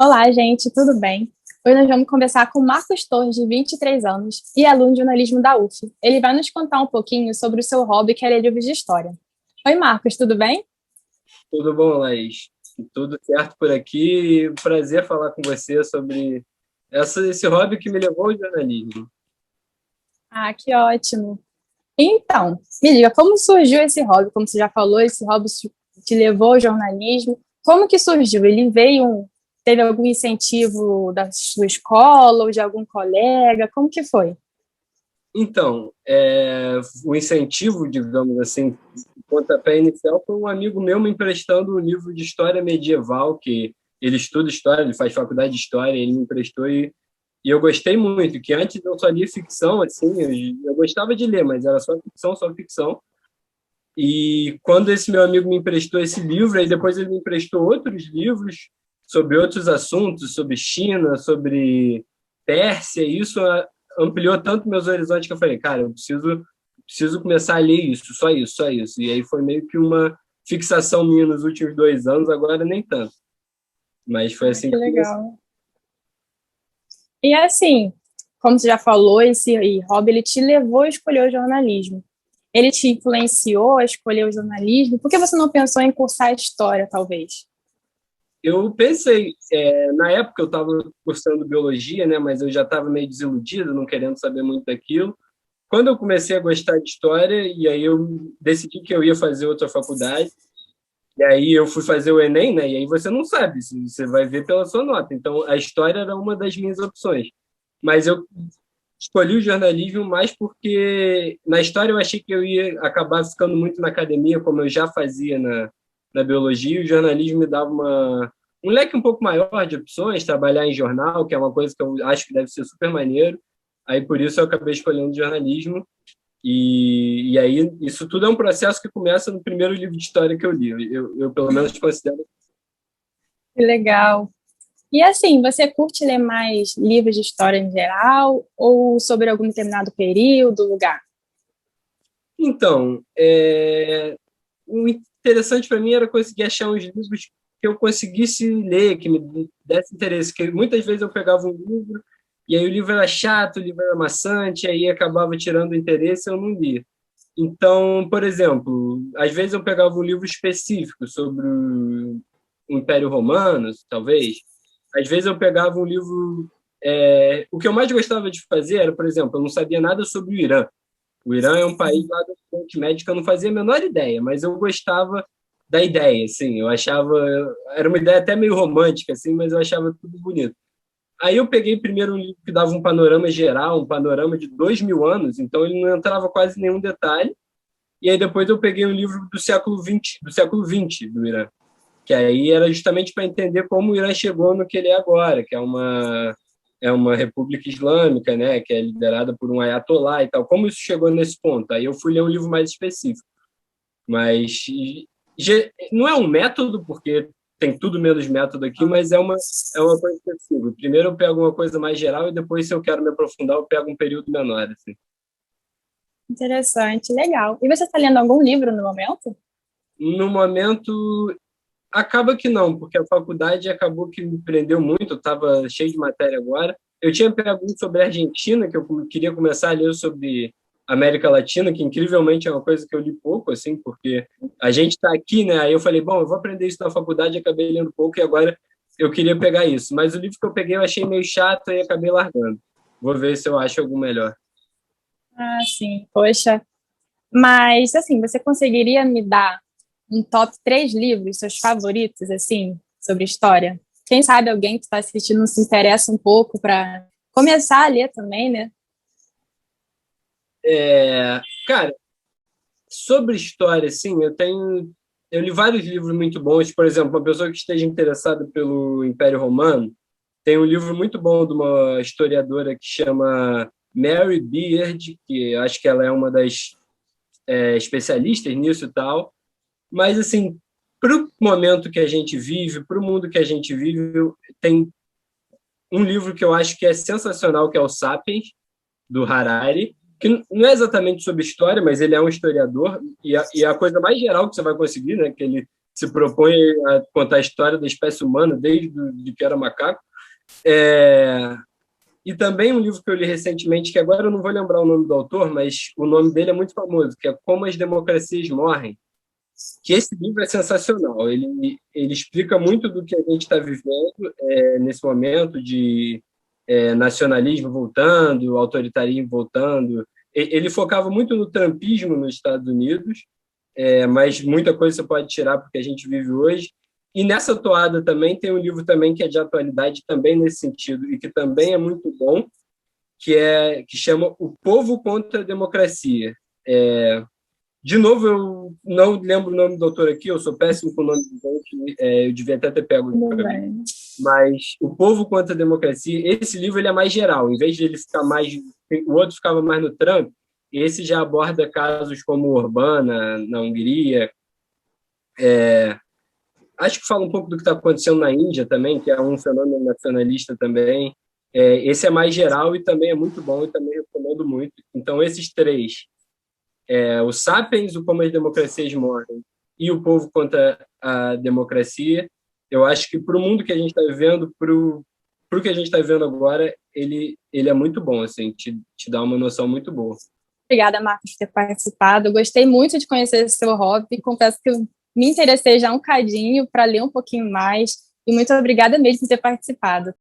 Olá, gente, tudo bem? Hoje nós vamos conversar com Marcos Torres, de 23 anos, e aluno de jornalismo da UF. Ele vai nos contar um pouquinho sobre o seu hobby, que é ler livros de história. Oi, Marcos, tudo bem? Tudo bom, Laís? Tudo certo por aqui. Prazer falar com você sobre esse hobby que me levou ao jornalismo. Ah, que ótimo. Então, me diga, como surgiu esse hobby? Como você já falou, esse hobby te levou ao jornalismo. Como que surgiu? Teve algum incentivo da sua escola ou de algum colega? Como que foi? Então, o incentivo, digamos assim, o pontapé inicial foi um amigo meu me emprestando um livro de história medieval, que ele estuda história, ele faz faculdade de história, ele me emprestou e eu gostei muito, que antes eu só lia ficção, assim, eu gostava de ler, mas era só ficção, só ficção. E quando esse meu amigo me emprestou esse livro, aí depois ele me emprestou outros livros sobre outros assuntos, sobre China, sobre Pérsia, e isso ampliou tanto meus horizontes que eu falei, cara, eu preciso começar a ler isso, só isso, só isso. E aí foi meio que uma fixação minha nos últimos 2 anos, agora nem tanto. Mas foi Ah, assim que que comecei. legal. E assim, como você já falou, esse hobby ele te levou a escolher o jornalismo. Ele te influenciou a escolher o jornalismo? Por que você não pensou em cursar história, talvez? Eu pensei, na época eu estava cursando biologia, né, mas eu já estava meio desiludido, não querendo saber muito daquilo. Quando eu comecei a gostar de história, e aí eu decidi que eu ia fazer outra faculdade, e aí eu fui fazer o Enem, né? E aí você não sabe, você vai ver pela sua nota. Então, a história era uma das minhas opções. Mas eu escolhi o jornalismo mais porque na história eu achei que eu ia acabar ficando muito na academia, como eu já fazia na biologia, e o jornalismo me dava um leque um pouco maior de opções, trabalhar em jornal, que é uma coisa que eu acho que deve ser super maneiro. Aí por isso eu acabei escolhendo jornalismo. E aí, isso tudo é um processo que começa no primeiro livro de história que eu li. Eu pelo menos, considero. Que legal. E assim, você curte ler mais livros de história em geral ou sobre algum determinado período, lugar? Então, o interessante para mim era conseguir achar uns livros que eu conseguisse ler, que me desse interesse. Que muitas vezes eu pegava um livro e aí o livro era chato, o livro era maçante, aí acabava tirando o interesse e eu não lia. Então, por exemplo, às vezes eu pegava um livro específico sobre o Império Romano, talvez. Às vezes eu pegava um livro. O que eu mais gostava de fazer era, por exemplo, eu não sabia nada sobre o Irã. O Irã é um país lá do Oriente Médio que eu não fazia a menor ideia, mas eu gostava da ideia, assim. Eu achava. Era uma ideia até meio romântica, assim, mas eu achava tudo bonito. Aí eu peguei primeiro um livro que dava um panorama geral, um panorama de 2.000 anos, então ele não entrava quase em nenhum detalhe. E aí depois eu peguei um livro do século XX do Irã, que aí era justamente para entender como o Irã chegou no que ele é agora, que é uma república islâmica, né, que é liderada por um ayatolá e tal. Como isso chegou nesse ponto? Aí eu fui ler um livro mais específico. Mas não é um método, porque tem tudo menos método aqui, mas é uma coisa específica. Primeiro eu pego uma coisa mais geral e depois, se eu quero me aprofundar, eu pego um período menor, assim. Interessante, legal. E você está lendo algum livro no momento? No momento, acaba que não, porque a faculdade acabou que me prendeu muito, eu estava cheio de matéria agora. Eu tinha pego um sobre a Argentina, que eu queria começar a ler sobre América Latina, que incrivelmente é uma coisa que eu li pouco, assim, porque a gente está aqui, né? Aí eu falei, bom, eu vou aprender isso na faculdade, acabei lendo pouco e agora eu queria pegar isso. Mas o livro que eu peguei eu achei meio chato e acabei largando. Vou ver se eu acho algum melhor. Ah, sim, poxa. Mas, assim, você conseguiria me dar um top 3 livros, seus favoritos, assim, sobre história? Quem sabe alguém que está assistindo se interessa um pouco para começar a ler também, né? Cara, sobre história, assim, eu li vários livros muito bons. Por exemplo, uma pessoa que esteja interessada pelo Império Romano, tem um livro muito bom de uma historiadora que chama Mary Beard, que eu acho que ela é uma das especialistas nisso e tal. Mas, assim, para o momento que a gente vive, para o mundo que a gente vive, tem um livro que eu acho que é sensacional, que é o Sapiens, do Harari, que não é exatamente sobre história, mas ele é um historiador, e a coisa mais geral que você vai conseguir, né, que ele se propõe a contar a história da espécie humana desde de que era macaco. E também um livro que eu li recentemente, que agora eu não vou lembrar o nome do autor, mas o nome dele é muito famoso, que é Como as Democracias Morrem, que esse livro é sensacional. Ele explica muito do que a gente está vivendo nesse momento de nacionalismo voltando, autoritarismo voltando. Ele focava muito no trumpismo nos Estados Unidos, mas muita coisa você pode tirar porque a gente vive hoje. E nessa toada também tem um livro também que é de atualidade também nesse sentido e que também é muito bom, que chama O Povo contra a Democracia. De novo, eu não lembro o nome do autor aqui, eu sou péssimo com o nome do gente, eu devia até ter pego para mim. Mas O Povo contra a Democracia, esse livro ele é mais geral, em vez de ele ficar mais... O outro ficava mais no Trump, esse já aborda casos como Urbana, na Hungria. Acho que fala um pouco do que está acontecendo na Índia também, que é um fenômeno nacionalista também. Esse é mais geral e também é muito bom, e também recomendo muito. Então, esses três, o Sapiens, o Como as Democracias Morrem e O Povo contra a Democracia, eu acho que para o mundo que a gente está vivendo, para o que a gente está vivendo agora, ele é muito bom, assim, te dá uma noção muito boa. Obrigada, Marcos, por ter participado. Eu gostei muito de conhecer esse seu hobby. Confesso que eu me interessei já um cadinho para ler um pouquinho mais. E muito obrigada mesmo por ter participado.